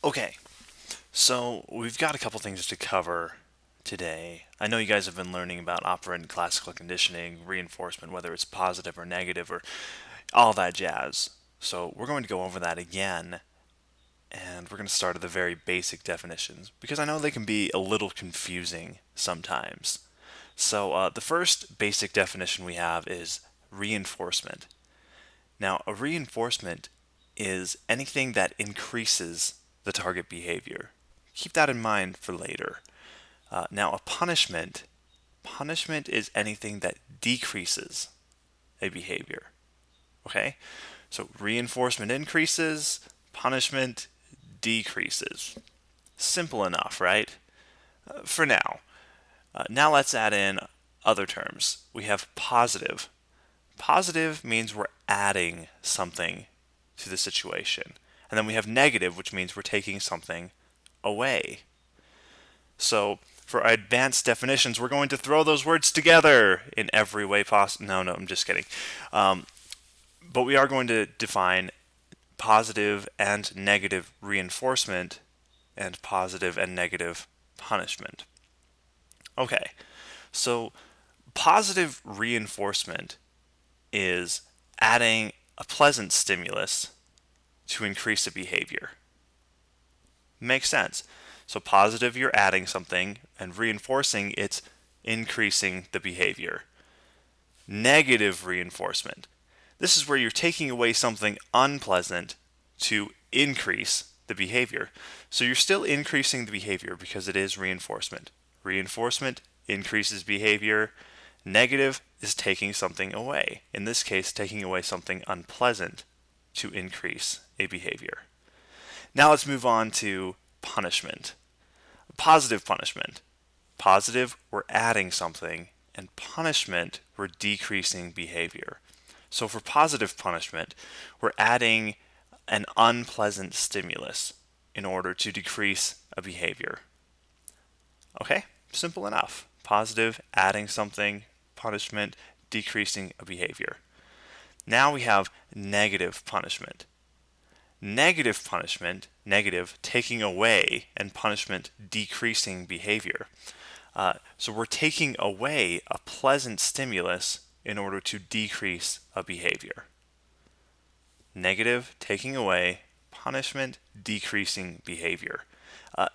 Okay, so we've got a couple things to cover today. I know you guys have been learning about operant classical conditioning, reinforcement, whether it's positive or negative or all that jazz. So we're going to go over that again, and we're going to start at the very basic definitions because I know they can be a little confusing sometimes. So the first basic definition we have is reinforcement. Now, a reinforcement is anything that increases the target behavior. Keep that in mind for later. Now, a punishment is anything that decreases a behavior. Okay? So reinforcement increases, punishment decreases. Simple enough, right? For now. Now let's add in other terms. We have positive. Positive means we're adding something to the situation. And then we have negative, which means we're taking something away. So for advanced definitions, we're going to throw those words together in every way possible. No, I'm just kidding. But we are going to define positive and negative reinforcement and positive and negative punishment. Okay, so positive reinforcement is adding a pleasant stimulus to increase a behavior. Makes sense. So positive, you're adding something, and reinforcing, it's increasing the behavior. Negative reinforcement. This is where you're taking away something unpleasant to increase the behavior. So you're still increasing the behavior because it is reinforcement. Reinforcement increases behavior. Negative is taking something away. In this case, taking away something unpleasant to increase a behavior. Now let's move on to punishment. Positive punishment. Positive, we're adding something, and punishment, we're decreasing behavior. So for positive punishment, we're adding an unpleasant stimulus in order to decrease a behavior. Okay, simple enough. Positive, adding something, punishment, decreasing a behavior. Now we have negative punishment. Negative punishment, negative, taking away, and punishment, decreasing behavior. So we're taking away a pleasant stimulus in order to decrease a behavior. Negative, taking away, punishment, decreasing behavior.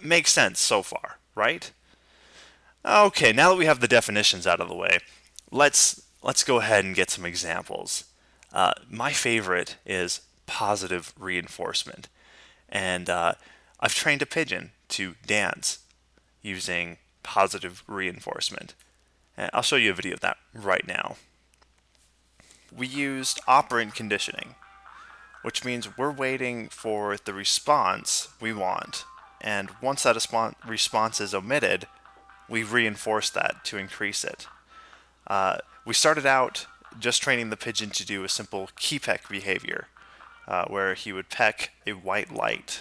Makes sense so far, right? Okay, now that we have the definitions out of the way, let's go ahead and get some examples. My favorite is positive reinforcement, and I've trained a pigeon to dance using positive reinforcement. And I'll show you a video of that right now. We used operant conditioning, which means we're waiting for the response we want, and once that response is omitted, we reinforce that to increase it. We started out just training the pigeon to do a simple key peck behavior, where he would peck a white light.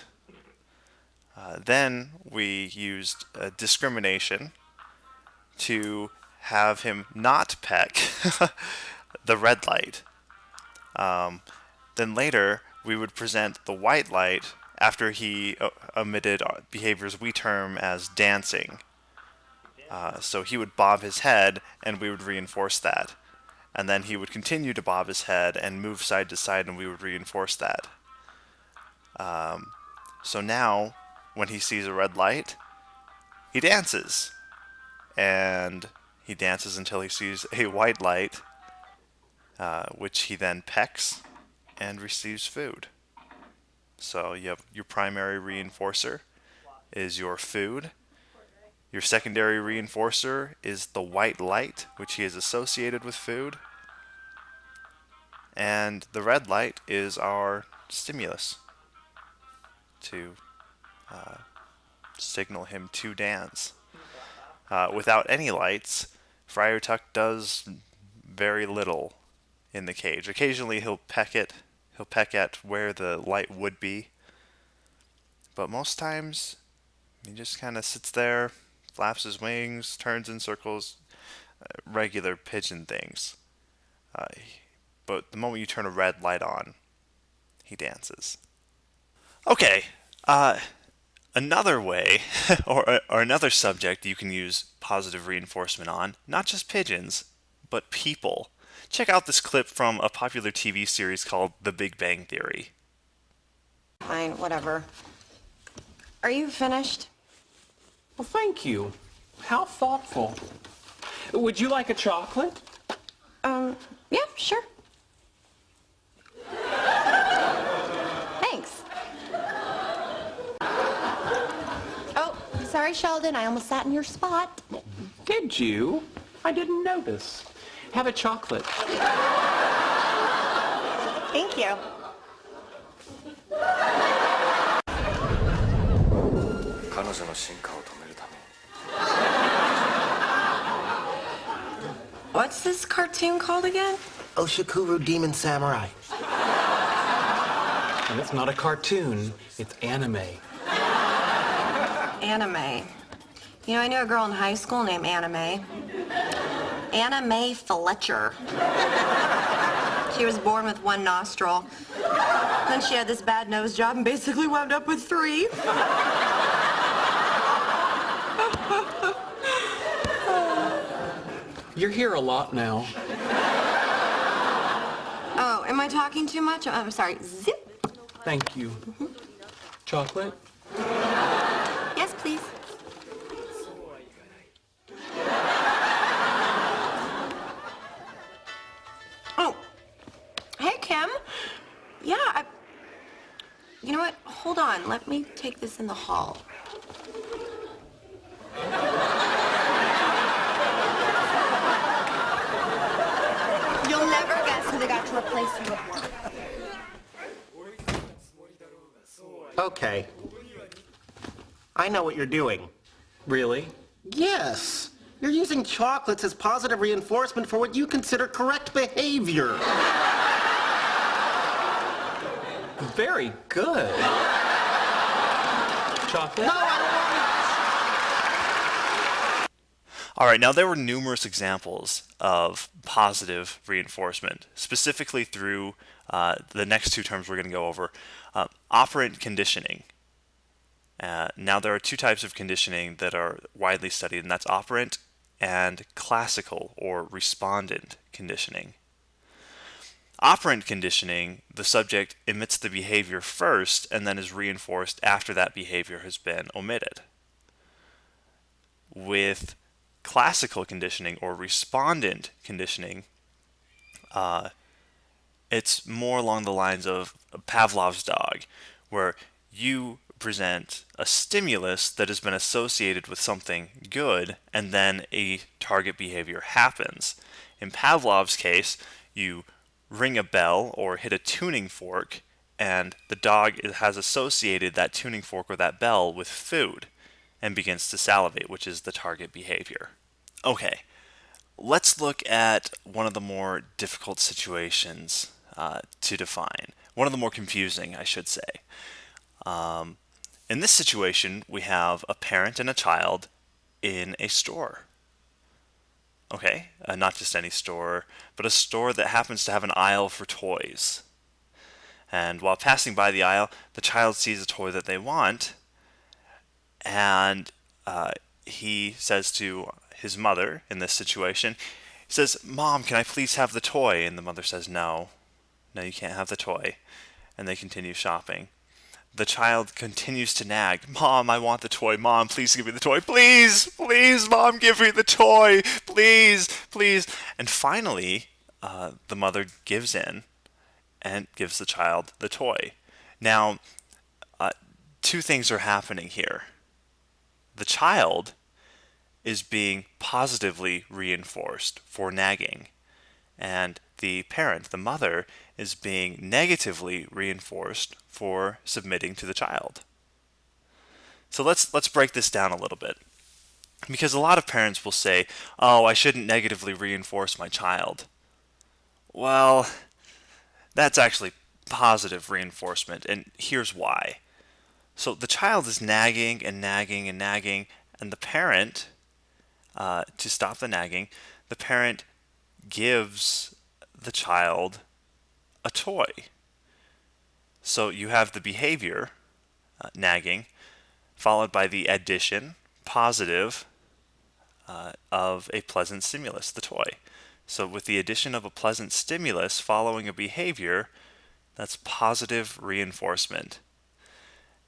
Then we used discrimination to have him not peck the red light. Then later we would present the white light after he omitted behaviors we term as dancing. So he would bob his head and we would reinforce that. And then he would continue to bob his head and move side to side and we would reinforce that. So now, when he sees a red light, he dances. And he dances until he sees a white light, which he then pecks and receives food. So you have your primary reinforcer is your food. Your secondary reinforcer is the white light, which he is associated with food. And the red light is our stimulus to signal him to dance. Without any lights, Friar Tuck does very little in the cage. Occasionally he'll peck it. He'll peck at where the light would be. But most times, he just kind of sits there, flaps his wings, turns in circles, regular pigeon things. But the moment you turn a red light on, he dances. Okay, Another way, or another subject you can use positive reinforcement on, not just pigeons, but people. Check out this clip from a popular TV series called The Big Bang Theory. Fine, whatever. Are you finished? Well, thank you. How thoughtful. Would you like a chocolate? Yeah, sure. Thanks. Oh, sorry, Sheldon. I almost sat in your spot. Did you? I didn't notice. Have a chocolate. Thank you. What's this cartoon called again? Oshikuru Demon Samurai. And it's not a cartoon, it's anime. Anime. You know, I knew a girl in high school named Anime. Anna Mae Fletcher. She was born with one nostril. Then she had this bad nose job and basically wound up with three. You're here a lot now. Oh, am I talking too much? I'm sorry. Zip. Thank you. Chocolate? Yes, please. Oh, hey, Kim. Yeah, you know what? Hold on. Let me take this in the hall. You'll never guess who they got to replace you with work. Okay. I know what you're doing. Really? Yes. You're using chocolates as positive reinforcement for what you consider correct behavior. Very good. Chocolate? No, I don't want All right, now there were numerous examples of positive reinforcement, specifically through the next two terms we're going to go over. Operant conditioning. Now there are two types of conditioning that are widely studied, and that's operant and classical or respondent conditioning. Operant conditioning, the subject emits the behavior first and then is reinforced after that behavior has been omitted. With classical conditioning or respondent conditioning, it's more along the lines of Pavlov's dog, where you present a stimulus that has been associated with something good, and then a target behavior happens. In Pavlov's case, you ring a bell or hit a tuning fork, and the dog has associated that tuning fork or that bell with food and begins to salivate, which is the target behavior. Okay, let's look at one of the more difficult situations to define. One of the more confusing, I should say. In this situation, we have a parent and a child in a store. Okay, not just any store, but a store that happens to have an aisle for toys. And while passing by the aisle, the child sees a toy that they want, and he says to his mother in this situation, he says, "Mom, can I please have the toy?" And the mother says, "No, you can't have the toy." And they continue shopping. The child continues to nag, "Mom, I want the toy. Mom, please give me the toy. Please, please, Mom, give me the toy. Please, please." And finally, the mother gives in and gives the child the toy. Now, two things are happening here. The child is being positively reinforced for nagging, and the parent, the mother, is being negatively reinforced for submitting to the child. So let's break this down a little bit, because a lot of parents will say, "Oh, I shouldn't negatively reinforce my child." Well, that's actually positive reinforcement, and here's why. So the child is nagging and nagging and nagging, and the parent, to stop the nagging, the parent gives the child a toy. So you have the behavior, nagging, followed by the addition, positive, of a pleasant stimulus, the toy. So with the addition of a pleasant stimulus following a behavior, that's positive reinforcement.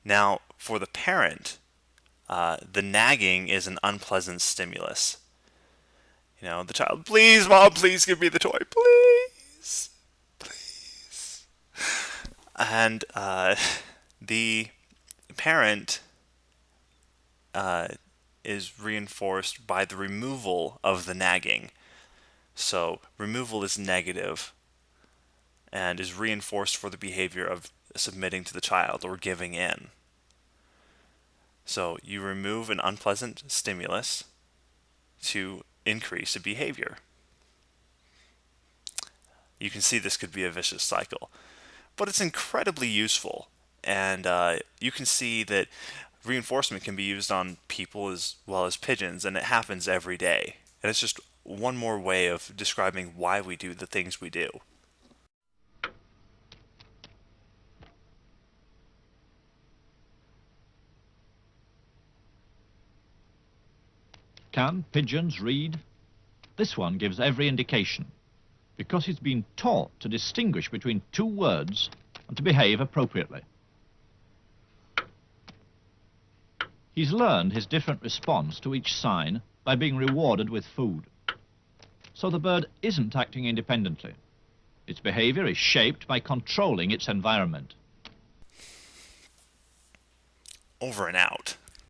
Now, for the parent, the nagging is an unpleasant stimulus. You know, the child, please, mom, please give me the toy, please, please. And the parent is reinforced by the removal of the nagging. So removal is negative and is reinforced for the behavior of submitting to the child or giving in. So you remove an unpleasant stimulus to increase a behavior. You can see this could be a vicious cycle, but it's incredibly useful. And you can see that reinforcement can be used on people as well as pigeons, and it happens every day. And it's just one more way of describing why we do the things we do. Can pigeons read? This one gives every indication, because he's been taught to distinguish between two words and to behave appropriately. He's learned his different response to each sign by being rewarded with food. So the bird isn't acting independently. Its behavior is shaped by controlling its environment. Over and out.